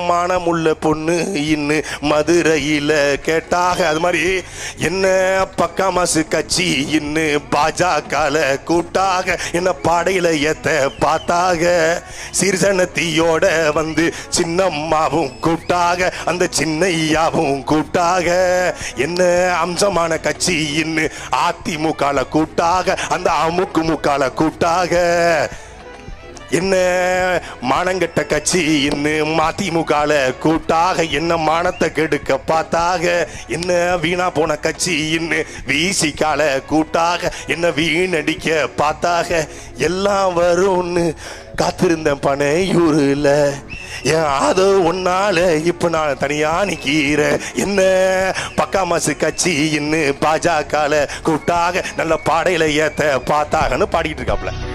மானமுள்ள பொண்ணு இன்னு மதுரையில கேட்டாக. அது மாதிரி என்ன பக்காமாசு கட்சி இன்னு பாஜக கூட்டாக என்ன பாடையில ஏத்த பார்த்தாக. சீர்சனத்தியோட வந்து சின்னம்மாவும் கூட்டாக அந்த சின்னையாவும் கூட்டாக. என்ன அம்சமான கட்சி இன்னு அதிமுக கூட்டாக அந்த அமுக்குமுக்கால கூட்டாக. என்ன மானங்கட்ட கட்சி இன்னும் மதிமுகல கூட்டாக என்ன மானத்தை கெடுக்க பார்த்தாக. என்ன வீணா போன கட்சி இன்னும் விசிகால கூட்டாக என்ன வீணடிக்க பார்த்தாக. எல்லாம் வரும்னு காத்திருந்தேன் பனையூருல என் அதோ ஒன்னால இப்ப நான் தனியா நிக்கிறேன். என்ன பக்காமாசு கட்சி இன்னும் பாஜக கூட்டாக நல்ல பாடையில ஏத்த பார்த்தாகன்னு பாடிட்டு இருக்காப்ல.